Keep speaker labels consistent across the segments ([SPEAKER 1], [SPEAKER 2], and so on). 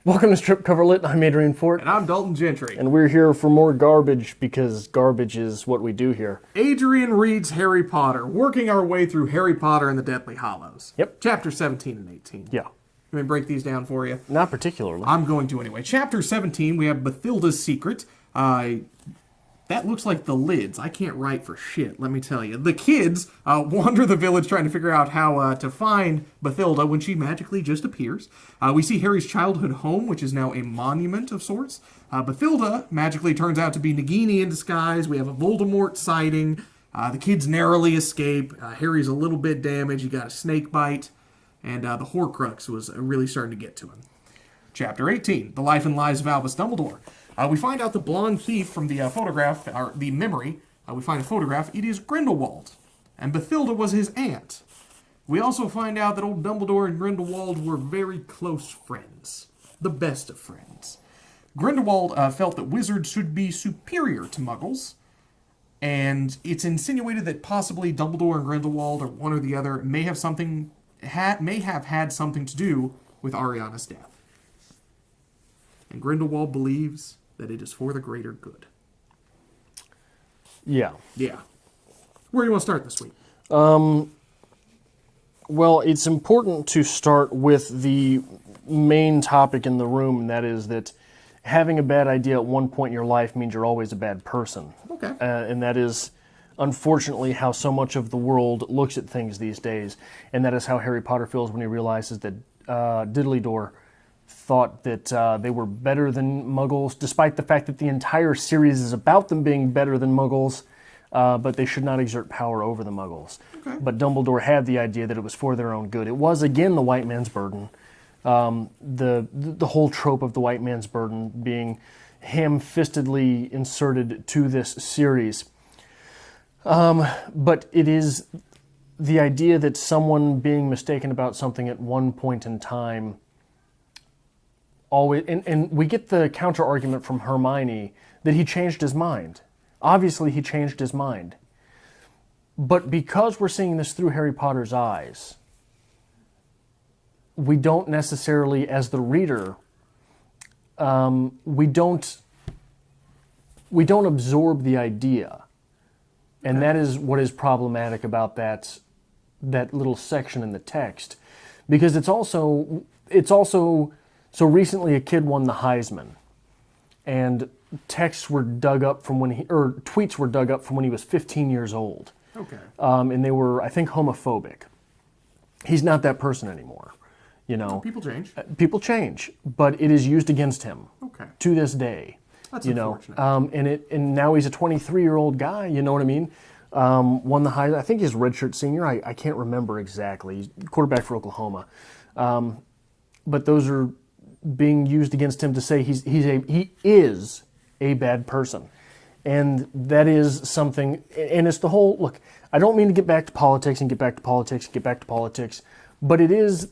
[SPEAKER 1] Welcome to Strip Cover Lit. I'm Adrian Fort.
[SPEAKER 2] And I'm Dalton Gentry.
[SPEAKER 1] And we're here for more garbage because garbage is what we do here.
[SPEAKER 2] Adrian reads Harry Potter, working our way through Harry Potter and the Deathly Hallows.
[SPEAKER 1] Yep.
[SPEAKER 2] Chapter 17 and 18.
[SPEAKER 1] Yeah.
[SPEAKER 2] Let me break these down for you.
[SPEAKER 1] Not particularly.
[SPEAKER 2] I'm going to anyway. Chapter 17, we have Bathilda's Secret. That looks like the lids. I can't write for shit, let me tell you. The kids wander the village trying to figure out how to find Bathilda when she magically just appears. We see Harry's childhood home, which is now a monument of sorts. Bathilda magically turns out to be Nagini in disguise. We have a Voldemort sighting. The kids narrowly escape. Harry's a little bit damaged. He got a snake bite. And the Horcrux was really starting to get to him. Chapter 18, The Life and Lives of Albus Dumbledore. We find out the blonde thief from the photograph, or the memory, we find a photograph, it is Grindelwald, and Bathilda was his aunt. We also find out that old Dumbledore and Grindelwald were very close friends, the best of friends. Grindelwald felt that wizards should be superior to muggles, and it's insinuated that possibly Dumbledore and Grindelwald, or one or the other, may have had something to do with Ariana's death. And Grindelwald believes that it is for the greater good.
[SPEAKER 1] Yeah.
[SPEAKER 2] Yeah. Where do you want to start this week?
[SPEAKER 1] Well, it's important to start with the main topic in the room, and that is that having a bad idea at one point in your life means you're always a bad person.
[SPEAKER 2] Okay.
[SPEAKER 1] And that is, unfortunately, how so much of the world looks at things these days. And that is how Harry Potter feels when he realizes that Diddley-Door thought that they were better than Muggles, despite the fact that the entire series is about them being better than Muggles, but they should not exert power over the Muggles.
[SPEAKER 2] Okay.
[SPEAKER 1] But Dumbledore had the idea that it was for their own good. It was, again, the white man's burden. The whole trope of the white man's burden being ham-fistedly inserted to this series. But it is the idea that someone being mistaken about something at one point in time always, and we get the counter argument from Hermione that he changed his mind. Obviously, he changed his mind. But because we're seeing this through Harry Potter's eyes, we don't necessarily, as the reader, we don't absorb the idea. And that is what is problematic about that little section in the text. Because it's also so recently a kid won the Heisman, and texts were dug up from tweets were dug up from when he was 15 years old.
[SPEAKER 2] Okay.
[SPEAKER 1] And they were, I think, homophobic. He's not that person anymore, you know.
[SPEAKER 2] People change.
[SPEAKER 1] People change, but it is used against him.
[SPEAKER 2] Okay.
[SPEAKER 1] To this day.
[SPEAKER 2] That's
[SPEAKER 1] unfortunate.
[SPEAKER 2] unfortunate.
[SPEAKER 1] And now he's a 23-year-old guy, you know what I mean? Won the Heisman. I think he's a redshirt senior. I can't remember exactly. He's quarterback for Oklahoma. But those are being used against him to say he is a bad person. And that is something, and it's the whole, look, I don't mean to get back to politics, but it is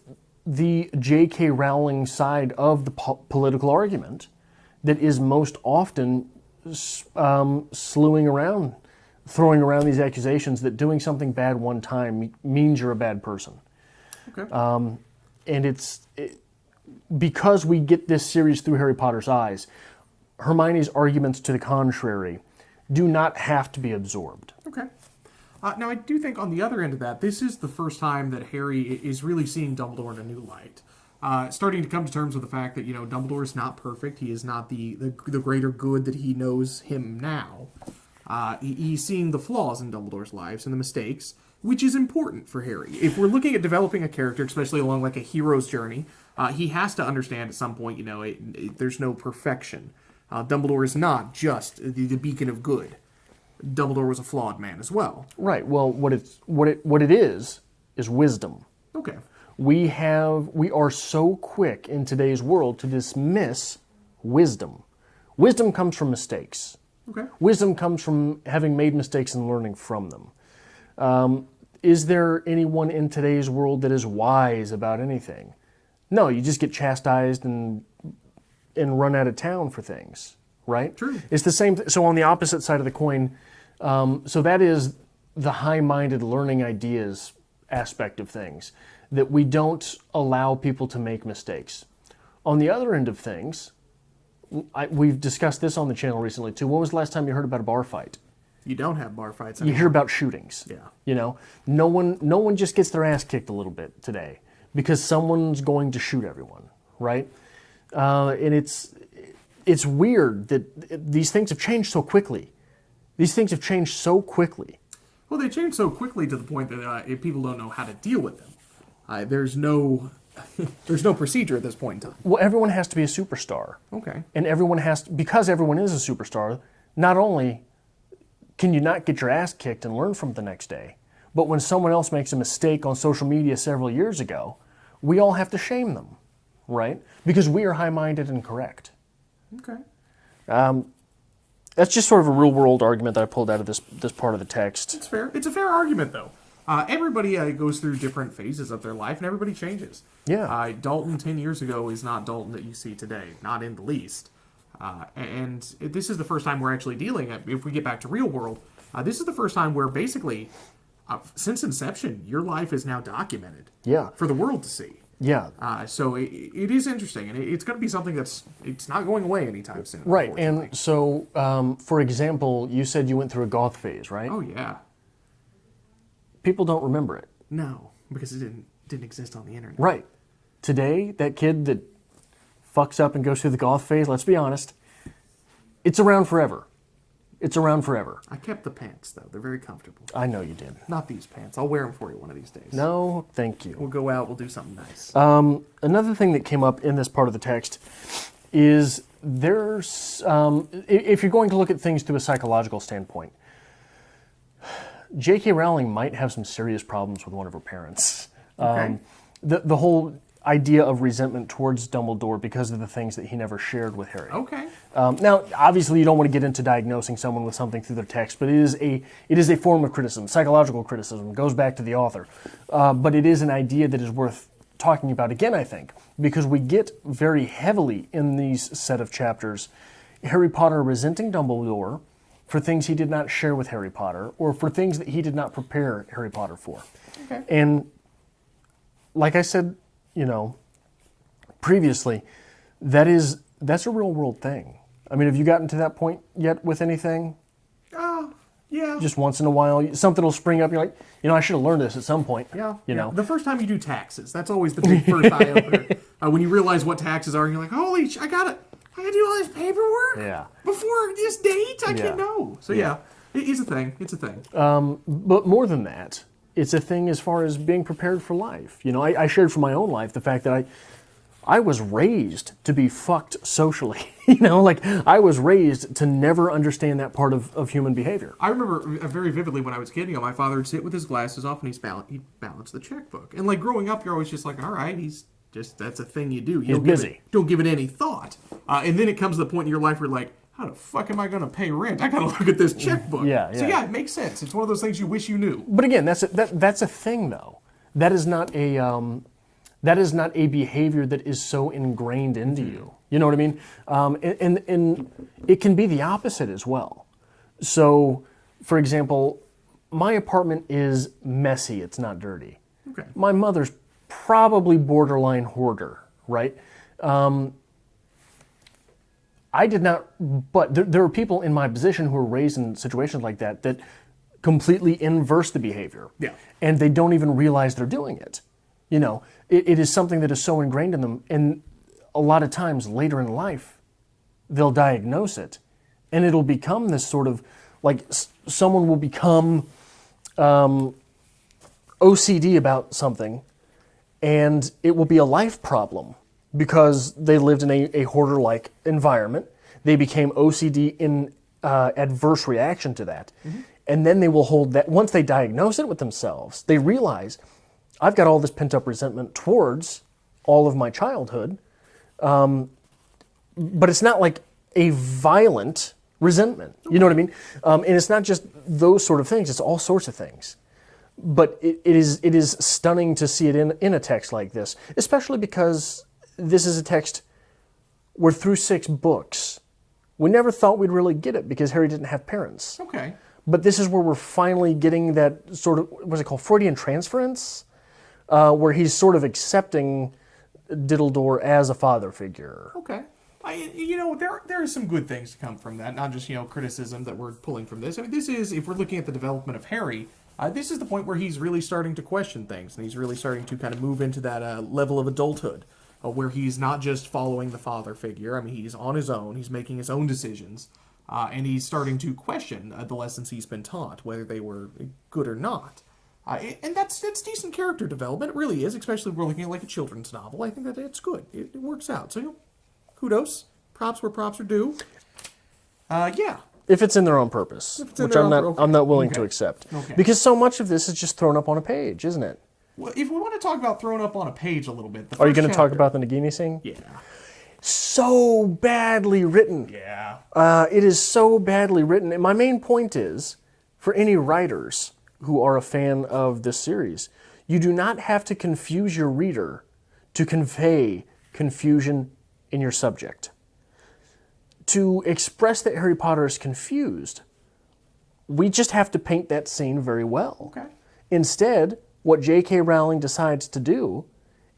[SPEAKER 1] the J.K. Rowling side of the political argument that is most often throwing around these accusations that doing something bad one time means you're a bad person.
[SPEAKER 2] Okay.
[SPEAKER 1] And because we get this series through Harry Potter's eyes, Hermione's arguments to the contrary do not have to be absorbed.
[SPEAKER 2] Okay. Now, I do think on the other end of that, this is the first time that Harry is really seeing Dumbledore in a new light. Starting to come to terms with the fact that, Dumbledore is not perfect. He is not the greater good that he knows him now. He's seeing the flaws in Dumbledore's lives and the mistakes, which is important for Harry. If we're looking at developing a character, especially along like a hero's journey, he has to understand at some point, there's no perfection. Dumbledore is not just the beacon of good. Dumbledore was a flawed man as well.
[SPEAKER 1] Right. Well, what it is wisdom.
[SPEAKER 2] Okay.
[SPEAKER 1] We are so quick in today's world to dismiss wisdom. Wisdom comes from mistakes.
[SPEAKER 2] Okay.
[SPEAKER 1] Wisdom comes from having made mistakes and learning from them. Is there anyone in today's world that is wise about anything? No, you just get chastised and run out of town for things, right?
[SPEAKER 2] True.
[SPEAKER 1] It's the same. So on the opposite side of the coin, so that is the high-minded learning ideas aspect of things, that we don't allow people to make mistakes. On the other end of things, we've discussed this on the channel recently too. When was the last time you heard about a bar fight?
[SPEAKER 2] You don't have bar fights
[SPEAKER 1] You
[SPEAKER 2] anymore.
[SPEAKER 1] hear about shootings.
[SPEAKER 2] Yeah.
[SPEAKER 1] You know, no one just gets their ass kicked a little bit today because someone's going to shoot everyone, right? And it's weird that these things have changed so quickly. These things have changed so quickly.
[SPEAKER 2] Well, they changed so quickly to the point that people don't know how to deal with them. There's no procedure at this point in time.
[SPEAKER 1] Well, everyone has to be a superstar.
[SPEAKER 2] Okay.
[SPEAKER 1] And everyone has to, because everyone is a superstar, not only can you not get your ass kicked and learn from it the next day, but when someone else makes a mistake on social media several years ago, we all have to shame them, right? Because we are high-minded and correct.
[SPEAKER 2] Okay.
[SPEAKER 1] That's just sort of a real-world argument that I pulled out of this part of the text.
[SPEAKER 2] It's fair. It's a fair argument, though. Everybody goes through different phases of their life, and everybody changes.
[SPEAKER 1] Yeah.
[SPEAKER 2] Dalton 10 years ago is not Dalton that you see today, not in the least. And this is the first time we're actually dealing, if we get back to real world, this is the first time where basically, since inception, your life is now documented.
[SPEAKER 1] Yeah.
[SPEAKER 2] For the world to see.
[SPEAKER 1] Yeah.
[SPEAKER 2] So it is interesting, and it's going to be something it's not going away anytime soon.
[SPEAKER 1] Right. And so, for example, you said you went through a goth phase, right?
[SPEAKER 2] Oh, yeah.
[SPEAKER 1] People don't remember it.
[SPEAKER 2] No, because it didn't exist on the internet.
[SPEAKER 1] Right. Today, that kid that fucks up and goes through the goth phase, let's be honest, it's around forever. It's around forever.
[SPEAKER 2] I kept the pants, though. They're very comfortable.
[SPEAKER 1] I know you did.
[SPEAKER 2] Not these pants. I'll wear them for you one of these days.
[SPEAKER 1] No, thank you.
[SPEAKER 2] We'll go out. We'll do something nice.
[SPEAKER 1] Another thing that came up in this part of the text is there's, if you're going to look at things through a psychological standpoint, J.K. Rowling might have some serious problems with one of her parents.
[SPEAKER 2] Okay.
[SPEAKER 1] The whole idea of resentment towards Dumbledore because of the things that he never shared with Harry.
[SPEAKER 2] Okay.
[SPEAKER 1] Now, obviously, you don't want to get into diagnosing someone with something through their text, but it is a form of criticism, psychological criticism. It goes back to the author. But it is an idea that is worth talking about again, I think, because we get very heavily in these set of chapters Harry Potter resenting Dumbledore for things he did not share with Harry Potter or for things that he did not prepare Harry Potter for.
[SPEAKER 2] Okay.
[SPEAKER 1] And like I said, previously, that's a real world thing. I mean, have you gotten to that point yet with anything?
[SPEAKER 2] Yeah.
[SPEAKER 1] Just once in a while, something will spring up. You're like, I should have learned this at some point.
[SPEAKER 2] Yeah.
[SPEAKER 1] You know.
[SPEAKER 2] The first time you do taxes, that's always the big first eye opener. When you realize what taxes are, and you're like, holy, I gotta do all this paperwork.
[SPEAKER 1] Yeah.
[SPEAKER 2] Before this date, I
[SPEAKER 1] Yeah.
[SPEAKER 2] can't know. So yeah, it's a thing. It's a thing.
[SPEAKER 1] But more than that, it's a thing as far as being prepared for life. I shared from my own life the fact that I was raised to be fucked socially. I was raised to never understand that part of human behavior.
[SPEAKER 2] I remember very vividly when I was a kid, my father would sit with his glasses off and he'd balance the checkbook. And growing up, you're always just like, all right, that's a thing you do.
[SPEAKER 1] He's busy.
[SPEAKER 2] Don't give it any thought. And then it comes to the point in your life where you're like, how the fuck am I going to pay rent? I got to look at this checkbook.
[SPEAKER 1] Yeah.
[SPEAKER 2] So it makes sense. It's one of those things you wish you knew.
[SPEAKER 1] But again, that's a thing though. That is not a behavior that is so ingrained into you. You know what I mean? And it can be the opposite as well. So, for example, my apartment is messy. It's not dirty.
[SPEAKER 2] Okay.
[SPEAKER 1] My mother's probably borderline hoarder, right? I did not, but there are people in my position who are raised in situations like that completely inverse the behavior.
[SPEAKER 2] Yeah.
[SPEAKER 1] And they don't even realize they're doing it. It is something that is so ingrained in them. And a lot of times later in life, they'll diagnose it. And it'll become this sort of, someone will become OCD about something, and it will be a life problem because they lived in a hoarder-like environment. They became OCD in adverse reaction to that. Mm-hmm. And then they will hold that, once they diagnose it with themselves, they realize, I've got all this pent-up resentment towards all of my childhood, but it's not like a violent resentment. You know what I mean? And it's not just those sort of things. It's all sorts of things. But it is stunning to see it in a text like this, especially because this is a text where through 6 books, we never thought we'd really get it because Harry didn't have parents.
[SPEAKER 2] Okay.
[SPEAKER 1] But this is where we're finally getting that sort of, what's it called, Freudian transference? Where he's sort of accepting Diddledore as a father figure.
[SPEAKER 2] Okay. There are some good things to come from that, not just, criticism that we're pulling from this. I mean, this is, if we're looking at the development of Harry, this is the point where he's really starting to question things, and he's really starting to kind of move into that level of adulthood, where he's not just following the father figure. I mean, he's on his own, he's making his own decisions, and he's starting to question the lessons he's been taught, whether they were good or not. And that's decent character development. It really is, especially if we're looking at like a children's novel. I think that it's good. It works out. So, kudos. Props where props are due. Yeah.
[SPEAKER 1] If it's in their own purpose, which I'm not willing to accept.
[SPEAKER 2] Okay.
[SPEAKER 1] Because so much of this is just thrown up on a page, isn't it?
[SPEAKER 2] Well, if we want to talk about thrown up on a page a little bit,
[SPEAKER 1] are you going to talk about the Nagini scene?
[SPEAKER 2] Yeah.
[SPEAKER 1] So badly written.
[SPEAKER 2] Yeah.
[SPEAKER 1] It is so badly written. And my main point is, for any writers who are a fan of this series, you do not have to confuse your reader to convey confusion in your subject. To express that Harry Potter is confused, we just have to paint that scene very well.
[SPEAKER 2] Okay.
[SPEAKER 1] Instead, what J.K. Rowling decides to do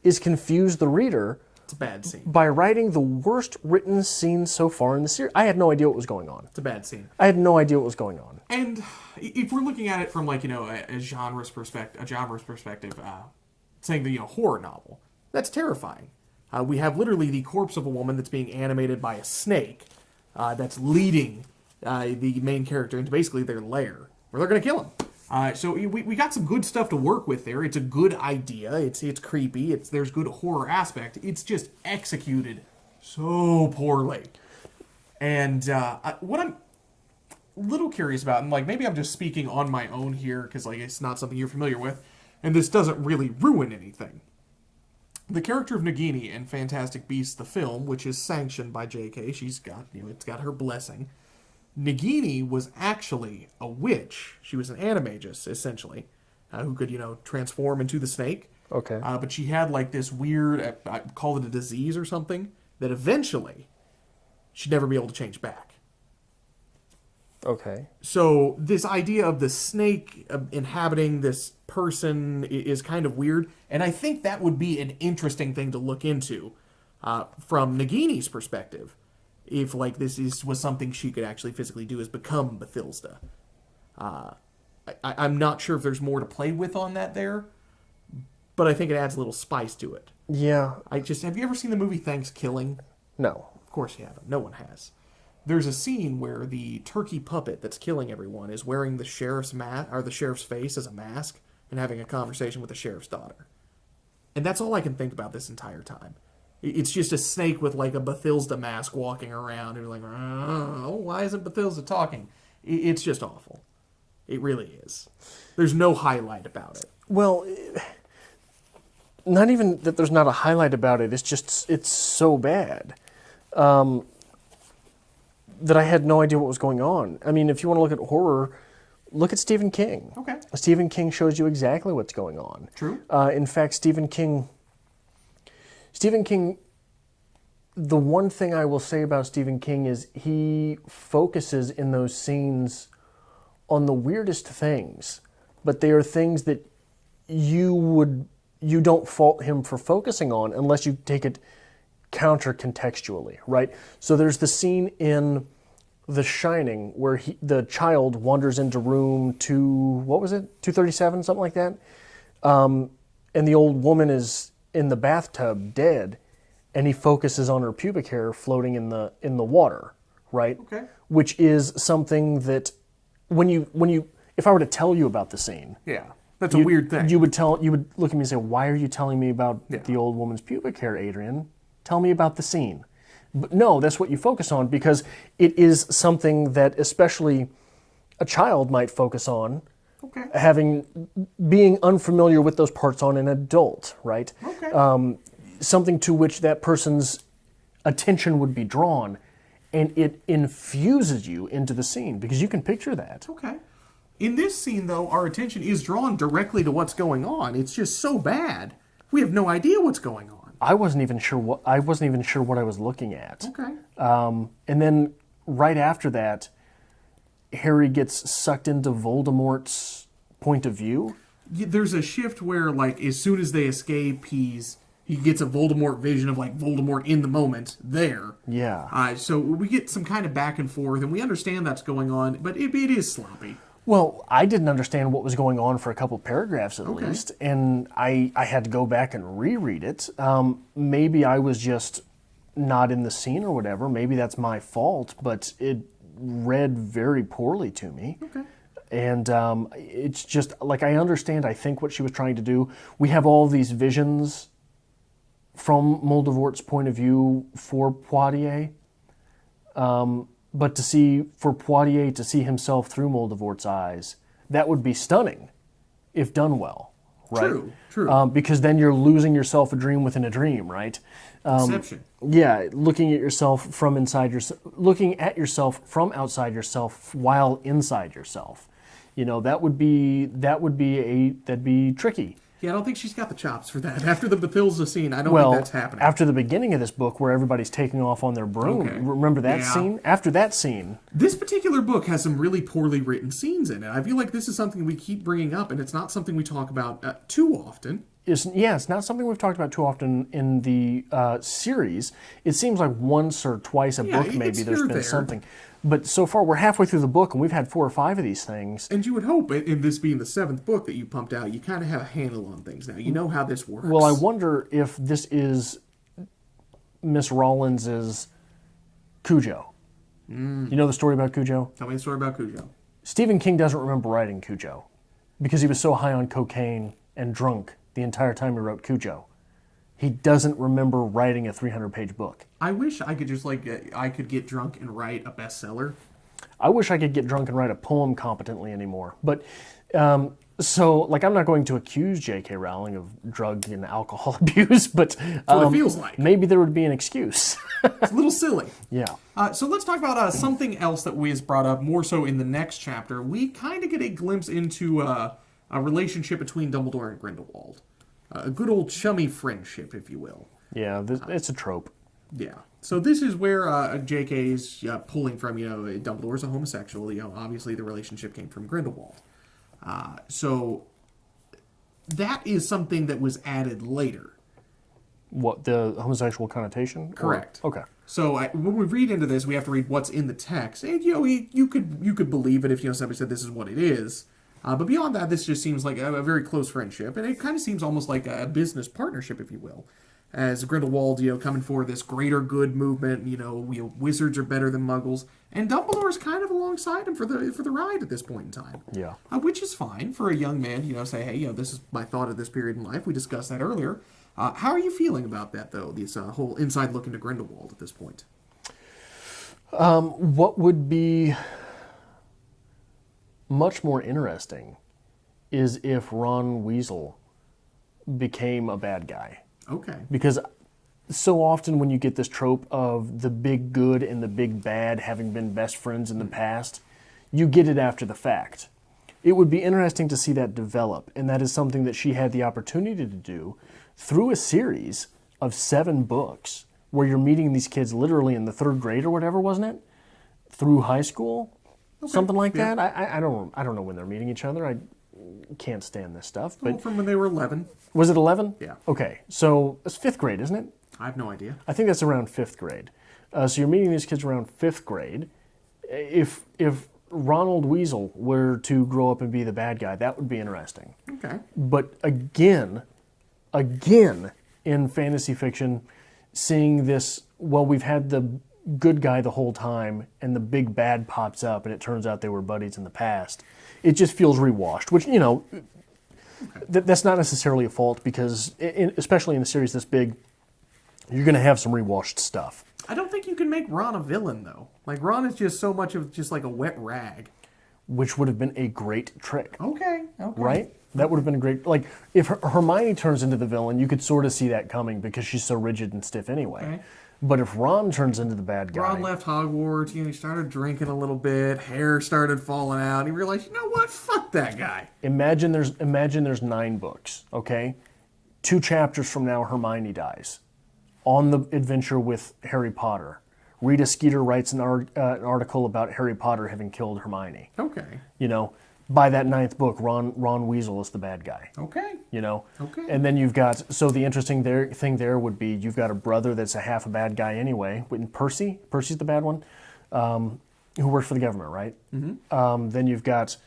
[SPEAKER 1] is confuse the reader.
[SPEAKER 2] It's a bad scene.
[SPEAKER 1] By writing the worst written scene so far in the series. I had no idea what was going on.
[SPEAKER 2] It's a bad scene.
[SPEAKER 1] I had no idea what was going on.
[SPEAKER 2] And if we're looking at it from a genre's perspective, saying the horror novel, that's terrifying. We have literally the corpse of a woman that's being animated by a snake that's leading the main character into basically their lair, where they're going to kill him. So we got some good stuff to work with there. It's a good idea. It's creepy. There's good horror aspect. It's just executed so poorly. And what I'm a little curious about, and maybe I'm just speaking on my own here because it's not something you're familiar with, and this doesn't really ruin anything. The character of Nagini in Fantastic Beasts, the film, which is sanctioned by J.K., she's got, it's got her blessing. Nagini was actually a witch. She was an animagus, essentially, who could, transform into the snake.
[SPEAKER 1] Okay.
[SPEAKER 2] But she had this weird, I call it a disease or something, that eventually she'd never be able to change back.
[SPEAKER 1] Okay.
[SPEAKER 2] So this idea of the snake inhabiting this person is kind of weird, and I think that would be an interesting thing to look into from Nagini's perspective. If this was something she could actually physically do, is become Bathilda. I'm not sure if there's more to play with on that there, but I think it adds a little spice to it.
[SPEAKER 1] Yeah.
[SPEAKER 2] Have you ever seen the movie Thanksgiving?
[SPEAKER 1] No.
[SPEAKER 2] Of course you haven't. No one has. There's a scene where the turkey puppet that's killing everyone is wearing the sheriff's the sheriff's face as a mask and having a conversation with the sheriff's daughter. And that's all I can think about this entire time. It's just a snake with a Bathilda mask walking around, and you're oh, why isn't Bathilda talking? It's just awful. It really is. There's no highlight about it.
[SPEAKER 1] Well, not even that there's not a highlight about it. It's so bad that I had no idea what was going on. I mean, if you want to look at horror, look at Stephen King.
[SPEAKER 2] Okay.
[SPEAKER 1] Stephen King shows you exactly what's going on.
[SPEAKER 2] True.
[SPEAKER 1] In fact, Stephen King, the one thing I will say about Stephen King is he focuses in those scenes on the weirdest things, but they are things that you don't fault him for focusing on unless you take it counter-contextually, right? So there's the scene in The Shining where the child wanders into room 237, something like that, and the old woman is in the bathtub dead, and he focuses on her pubic hair floating in the water, right?
[SPEAKER 2] Okay.
[SPEAKER 1] Which is something that when you if I were to tell you about the scene,
[SPEAKER 2] yeah, that's a weird thing.
[SPEAKER 1] You would look at me and say, "Why are you telling me about the old woman's pubic hair, Adrian? Tell me about the scene." But no, that's what you focus on because it is something that especially a child might focus on.
[SPEAKER 2] Okay.
[SPEAKER 1] Being unfamiliar with those parts on an adult, right?
[SPEAKER 2] Okay.
[SPEAKER 1] Something to which that person's attention would be drawn, and it infuses you into the scene because you can picture that.
[SPEAKER 2] Okay. In this scene, though, our attention is drawn directly to what's going on. It's just so bad. We have no idea what's going on.
[SPEAKER 1] I wasn't even sure what I was looking at.
[SPEAKER 2] Okay.
[SPEAKER 1] And then right after that, Harry gets sucked into Voldemort's point of view.
[SPEAKER 2] There's a shift where, as soon as they escape, he's he gets a Voldemort vision of like Voldemort in the moment there.
[SPEAKER 1] Yeah.
[SPEAKER 2] So we get some kind of back and forth, and we understand that's going on, but it is sloppy.
[SPEAKER 1] Well, I didn't understand what was going on for a couple paragraphs at least, and I had to go back and reread it. Maybe I was just not in the scene or whatever. Maybe that's my fault, but it read very poorly to me.
[SPEAKER 2] Okay.
[SPEAKER 1] And it's just, like, I understand, I think, what she was trying to do. We have all these visions from Moldevort's point of view for Poitiers. But for Poitiers to see himself through Moldevort's eyes, that would be stunning if done well, right?
[SPEAKER 2] True.
[SPEAKER 1] Because then you're losing yourself a dream within a dream, right?
[SPEAKER 2] Inception.
[SPEAKER 1] Yeah, looking at yourself from outside yourself while inside yourself. That'd be tricky.
[SPEAKER 2] Yeah, I don't think she's got the chops for that. After the Bathilda scene, I don't think that's happening.
[SPEAKER 1] After the beginning of this book where everybody's taking off on their broom, remember that scene? After that scene...
[SPEAKER 2] This particular book has some really poorly written scenes in it. I feel like this is something we keep bringing up, and it's not something we talk about too often.
[SPEAKER 1] It's not something we've talked about too often in the series. It seems like once or twice a book maybe there's been something. But so far, we're halfway through the book, and we've had 4 or 5 of these things.
[SPEAKER 2] And you would hope, in this being the 7th book that you pumped out, you kind of have a handle on things now. You know how this works.
[SPEAKER 1] Well, I wonder if this is Miss Rawlins's Cujo. You know the story about Cujo?
[SPEAKER 2] Tell me the story about Cujo.
[SPEAKER 1] Stephen King doesn't remember writing Cujo because he was so high on cocaine and drunk the entire time he wrote Cujo. He doesn't remember writing a 300-page book.
[SPEAKER 2] I wish I could just, I could get drunk and write a bestseller.
[SPEAKER 1] I wish I could get drunk and write a poem competently anymore. But, I'm not going to accuse J.K. Rowling of drug and alcohol abuse, but...
[SPEAKER 2] That's what it feels like.
[SPEAKER 1] Maybe there would be an excuse.
[SPEAKER 2] It's a little silly.
[SPEAKER 1] Yeah.
[SPEAKER 2] So let's talk about something else that was brought up more so in the next chapter. We kind of get a glimpse into a relationship between Dumbledore and Grindelwald. A good old chummy friendship, if you will.
[SPEAKER 1] Yeah, it's a trope.
[SPEAKER 2] Yeah. So this is where J.K. is pulling from, Dumbledore's a homosexual. Obviously the relationship came from Grindelwald. So that is something that was added later.
[SPEAKER 1] What, the homosexual connotation?
[SPEAKER 2] Correct.
[SPEAKER 1] Okay.
[SPEAKER 2] So when we read into this, we have to read what's in the text. And, you could believe it if, somebody said this is what it is. But beyond that, this just seems like a very close friendship, and it kind of seems almost like a business partnership, if you will. As Grindelwald, coming for this greater good movement, wizards are better than muggles, and Dumbledore's kind of alongside him for the ride at this point in time.
[SPEAKER 1] Yeah.
[SPEAKER 2] Which is fine for a young man, say, hey, this is my thought at this period in life. We discussed that earlier. How are you feeling about that, though, this whole inside look into Grindelwald at this point?
[SPEAKER 1] What would be much more interesting is if Ron Weasley became a bad guy.
[SPEAKER 2] Okay.
[SPEAKER 1] Because so often when you get this trope of the big good and the big bad having been best friends in the past, you get it after the fact. It would be interesting to see that develop, and that is something that she had the opportunity to do through a series of 7 books where you're meeting these kids literally in the 3rd grade or whatever, wasn't it? Through high school? Okay. Something like that. I don't know when they're meeting each other. I can't stand this stuff. But
[SPEAKER 2] from when they were 11.
[SPEAKER 1] Was it 11?
[SPEAKER 2] Yeah.
[SPEAKER 1] Okay, so it's 5th grade, isn't it?
[SPEAKER 2] I have no idea.
[SPEAKER 1] I think that's around 5th grade. So you're meeting these kids around 5th grade. If Ronald Weasley were to grow up and be the bad guy, that would be interesting.
[SPEAKER 2] Okay.
[SPEAKER 1] But again, in fantasy fiction, seeing this, we've had the good guy the whole time, and the big bad pops up, and it turns out they were buddies in the past. It just feels rewashed, which, that's not necessarily a fault, because, especially in a series this big, you're going to have some rewashed stuff.
[SPEAKER 2] I don't think you can make Ron a villain, though. Like, Ron is just so much of just like a wet rag.
[SPEAKER 1] Which would have been a great trick.
[SPEAKER 2] Okay.
[SPEAKER 1] Right? That would have been a great... Like, if Hermione turns into the villain, you could sort of see that coming because she's so rigid and stiff anyway. Okay. But if Ron turns into the bad guy...
[SPEAKER 2] Ron left Hogwarts, he started drinking a little bit, hair started falling out, and he realized, you know what? Fuck that guy. Imagine
[SPEAKER 1] there's 9 books, okay? 2 chapters from now, Hermione dies. On the adventure with Harry Potter. Rita Skeeter writes an article about Harry Potter having killed Hermione.
[SPEAKER 2] Okay.
[SPEAKER 1] by that 9th book, Ron Weasley is the bad guy.
[SPEAKER 2] Okay.
[SPEAKER 1] You know?
[SPEAKER 2] Okay.
[SPEAKER 1] And then you've got, so the interesting thing there would be, you've got a brother that's a half a bad guy anyway. Percy's the bad one, who works for the government, right? Mm-hmm. Then you've got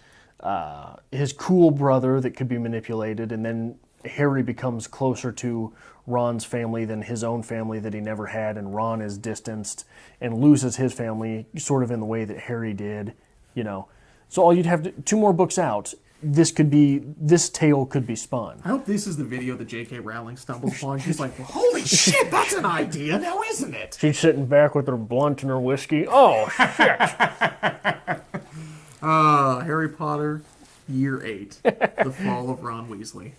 [SPEAKER 1] his cool brother that could be manipulated, and then Harry becomes closer to Ron's family than his own family that he never had, and Ron is distanced and loses his family sort of in the way that Harry did, you know. So all you'd have to, 2 more books out, this tale could be spun.
[SPEAKER 2] I hope this is the video that J.K. Rowling stumbles upon. She's like, well, holy shit, that's an idea now, isn't it?
[SPEAKER 1] She's sitting back with her blunt and her whiskey. Oh, shit.
[SPEAKER 2] Harry Potter, Year 8, The Fall of Ron Weasley.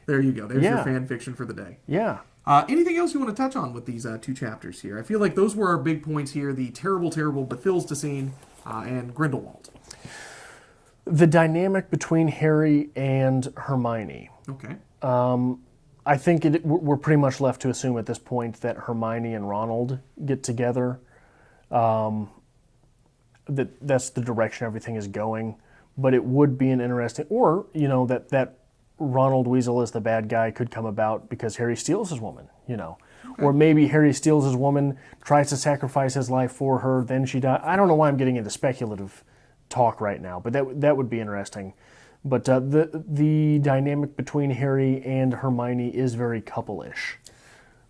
[SPEAKER 2] There you go. There's your fan fiction for the day.
[SPEAKER 1] Yeah.
[SPEAKER 2] Anything else you want to touch on with these 2 chapters here? I feel like those were our big points here, the terrible Bathilda scene and Grindelwald.
[SPEAKER 1] The dynamic between Harry and Hermione.
[SPEAKER 2] Okay.
[SPEAKER 1] I think we're pretty much left to assume at this point that Hermione and Ronald get together. That's the direction everything is going. But it would be an interesting, or, you know, that Ronald Weasley is the bad guy could come about because Harry steals his woman, you know. Okay. Or maybe Harry steals his woman, tries to sacrifice his life for her, then she dies. I don't know why I'm getting into speculative talk right now, but that would be interesting. But the dynamic between Harry and Hermione is very couple-ish.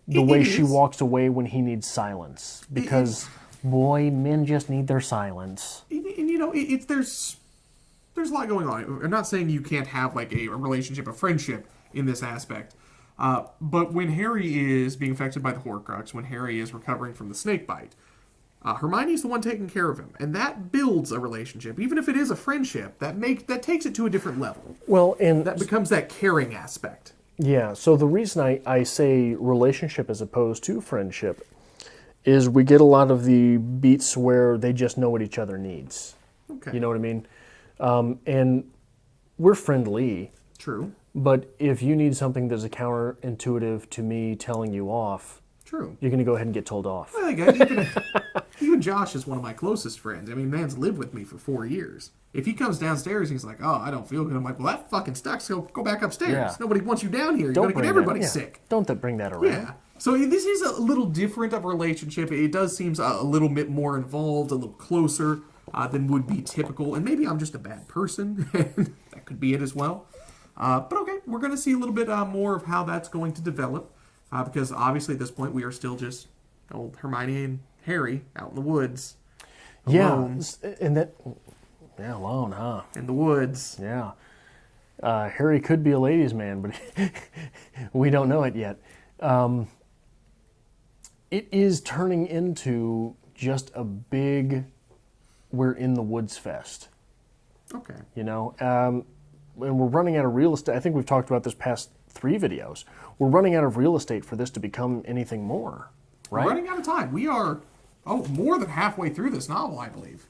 [SPEAKER 1] The way she walks away when he needs silence, because boy, men just need their silence.
[SPEAKER 2] And you know, there's a lot going on. I'm not saying you can't have like a relationship, a friendship in this aspect. But when Harry is being affected by the Horcrux, when Harry is recovering from the snake bite, Hermione's the one taking care of him, and that builds a relationship. Even if it is a friendship, that takes it to a different level.
[SPEAKER 1] Well, and
[SPEAKER 2] that becomes that caring aspect.
[SPEAKER 1] Yeah. So the reason I say relationship as opposed to friendship is we get a lot of the beats where they just know what each other needs. Okay. You know what I mean? And we're friendly. True. But if you need something that's a counterintuitive to me telling you off, true, you're going to go ahead and get told off.
[SPEAKER 2] Well, even Josh is one of my closest friends. I mean, man's lived with me for 4 years. If he comes downstairs and he's like, oh, I don't feel good, I'm like, well, that fucking sucks. Go back upstairs. Yeah. Nobody wants you down here. You're going to get everybody sick.
[SPEAKER 1] Don't bring that around.
[SPEAKER 2] Yeah. So this is a little different of a relationship. It does seem a little bit more involved, a little closer than would be typical. And maybe I'm just a bad person. That could be it as well. But okay, we're going to see a little bit more of how that's going to develop. Because obviously at this point we are still just old Hermione and Harry out in the woods. Alone.
[SPEAKER 1] Yeah, and that... Yeah, alone, huh?
[SPEAKER 2] In the woods.
[SPEAKER 1] Yeah. Harry could be a ladies' man, but we don't know it yet. It is turning into just a big we're in the woods fest. Okay. You know? And we're running out of real estate. I think we've talked about this past 3 videos. We're running out of real estate for this to become anything more, right?
[SPEAKER 2] We're running out of time. We are, more than halfway through this novel, I believe.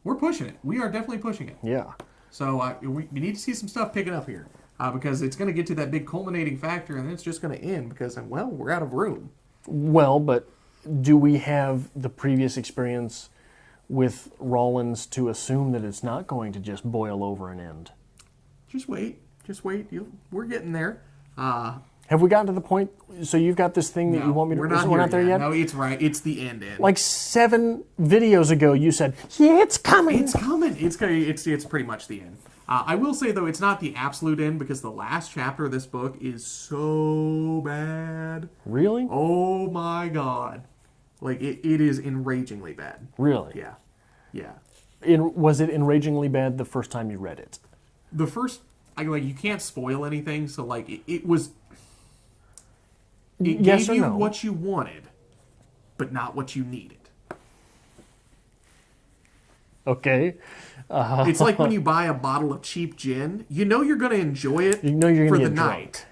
[SPEAKER 2] We're pushing it. We are definitely pushing it.
[SPEAKER 1] Yeah.
[SPEAKER 2] So we need to see some stuff picking up here because it's going to get to that big culminating factor and then it's just going to end because, well, we're out of room.
[SPEAKER 1] Well, but do we have the previous experience with Rollins to assume that it's not going to just boil over and end?
[SPEAKER 2] Just wait. We're getting there.
[SPEAKER 1] Have we gotten to the point? So you've got this thing that you want me to...
[SPEAKER 2] We're not there yet? No, it's right. It's the end.
[SPEAKER 1] Like 7 videos ago, you said, yeah, it's coming.
[SPEAKER 2] It's coming. It's pretty much the end. I will say, though, it's not the absolute end because the last chapter of this book is so bad.
[SPEAKER 1] Really?
[SPEAKER 2] Oh, my God. Like, it is enragingly bad.
[SPEAKER 1] Really?
[SPEAKER 2] Yeah. Yeah.
[SPEAKER 1] Was it enragingly bad the first time you read it?
[SPEAKER 2] The first... you can't spoil anything, so, it was... It
[SPEAKER 1] yes
[SPEAKER 2] gave you
[SPEAKER 1] no?
[SPEAKER 2] what you wanted, but not what you needed.
[SPEAKER 1] Okay.
[SPEAKER 2] It's like when you buy a bottle of cheap gin. You know you're going to enjoy it
[SPEAKER 1] you know you're
[SPEAKER 2] for
[SPEAKER 1] gonna
[SPEAKER 2] the
[SPEAKER 1] get
[SPEAKER 2] night.
[SPEAKER 1] Drunk.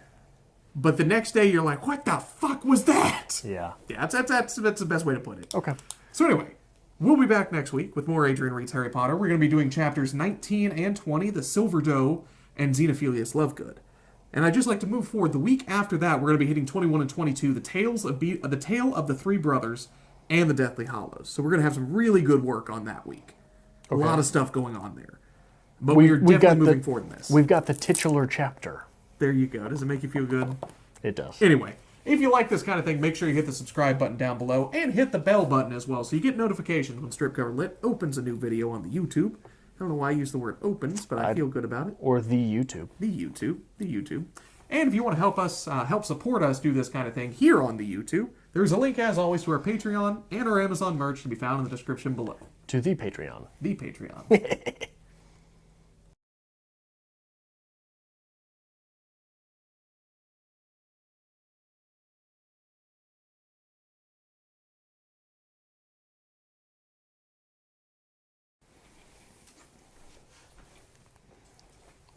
[SPEAKER 2] But the next day you're like, what the fuck was that?
[SPEAKER 1] Yeah.
[SPEAKER 2] Yeah, that's the best way to put it.
[SPEAKER 1] Okay.
[SPEAKER 2] So anyway, we'll be back next week with more Adrian Reed's Harry Potter. We're going to be doing chapters 19 and 20, The Silver Doe and Xenophilius Lovegood. And I'd just like to move forward. The week after that, we're going to be hitting 21 and 22, the tale of the 3 brothers and the Deathly Hallows. So we're going to have some really good work on that week. Okay. A lot of stuff going on there. But we are definitely moving forward in this.
[SPEAKER 1] We've got the titular chapter.
[SPEAKER 2] There you go. Does it make you feel good?
[SPEAKER 1] It does.
[SPEAKER 2] Anyway, if you like this kind of thing, make sure you hit the subscribe button down below and hit the bell button as well so you get notifications when Strip Cover Lit opens a new video on the YouTube. I don't know why I use the word opens, but I feel good about it.
[SPEAKER 1] Or the YouTube.
[SPEAKER 2] The YouTube. And if you want to help support us do this kind of thing here on the YouTube, there's a link, as always, to our Patreon and our Amazon merch to be found in the description below.
[SPEAKER 1] To the Patreon.
[SPEAKER 2] The Patreon.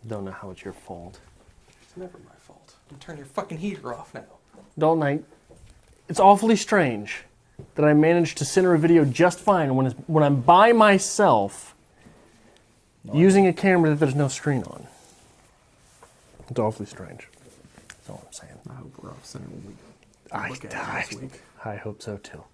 [SPEAKER 1] Don't know how it's your fault.
[SPEAKER 2] It's never my fault. You turn your fucking heater off now.
[SPEAKER 1] Dalton, it's awfully strange that I managed to center a video just fine when I'm by myself using a camera that there's no screen on. It's awfully strange. That's all I'm saying.
[SPEAKER 2] I hope we're off center when we look at it this week.
[SPEAKER 1] I hope so too.